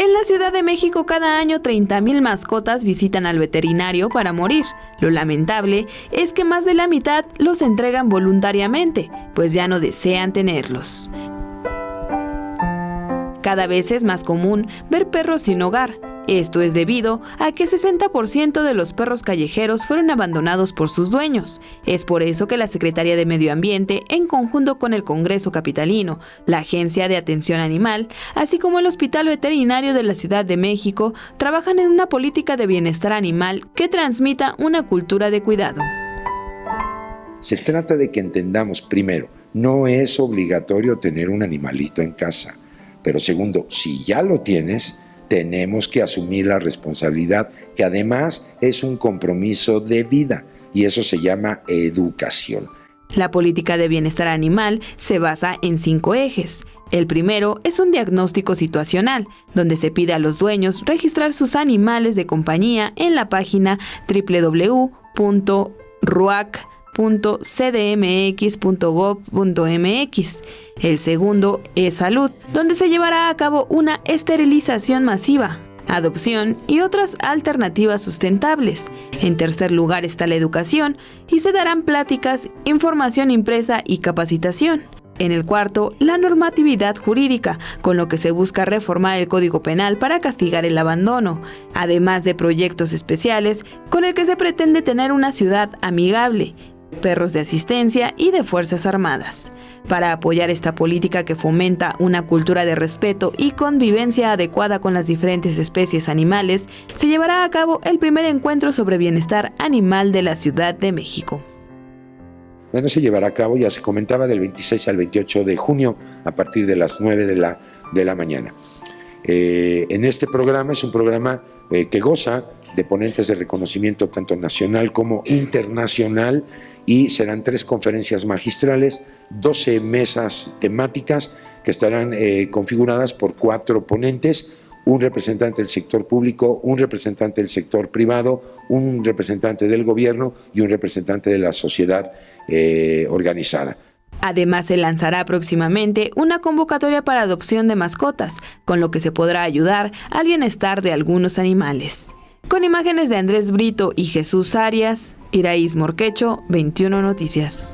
En la Ciudad de México cada año 30,000 mascotas visitan al veterinario para morir. Lo lamentable es que más de la mitad los entregan voluntariamente, pues ya no desean tenerlos. Cada vez es más común ver perros sin hogar. Esto es debido a que 60% de los perros callejeros fueron abandonados por sus dueños. Es por eso que la Secretaría de Medio Ambiente, en conjunto con el Congreso Capitalino, la Agencia de Atención Animal, así como el Hospital Veterinario de la Ciudad de México, trabajan en una política de bienestar animal que transmita una cultura de cuidado. Se trata de que entendamos, primero, no es obligatorio tener un animalito en casa, pero segundo, si ya lo tienes, tenemos que asumir la responsabilidad, que además es un compromiso de vida, y eso se llama educación. La política de bienestar animal se basa en 5 ejes. El primero es un diagnóstico situacional, donde se pide a los dueños registrar sus animales de compañía en la página www.ruac.cdmx.gov.mx. El segundo es salud, donde se llevará a cabo una esterilización masiva, adopción y otras alternativas sustentables. En tercer lugar está la educación y se darán pláticas, información impresa y capacitación. En el cuarto, la normatividad jurídica, con lo que se busca reformar el Código Penal para castigar el abandono, además de proyectos especiales con el que se pretende tener una ciudad amigable, perros de asistencia y de Fuerzas Armadas. Para apoyar esta política que fomenta una cultura de respeto y convivencia adecuada con las diferentes especies animales, se llevará a cabo el primer encuentro sobre bienestar animal de la Ciudad de México. Bueno, se llevará a cabo, ya se comentaba, del 26 al 28 de junio a partir de las 9 de la mañana. En este programa es un programa que goza de ponentes de reconocimiento tanto nacional como internacional, y serán 3 conferencias magistrales, 12 mesas temáticas que estarán configuradas por 4 ponentes, un representante del sector público, un representante del sector privado, un representante del gobierno y un representante de la sociedad organizada. Además, se lanzará próximamente una convocatoria para adopción de mascotas, con lo que se podrá ayudar al bienestar de algunos animales. Con imágenes de Andrés Brito y Jesús Arias, Iraís Morquecho, 21 Noticias.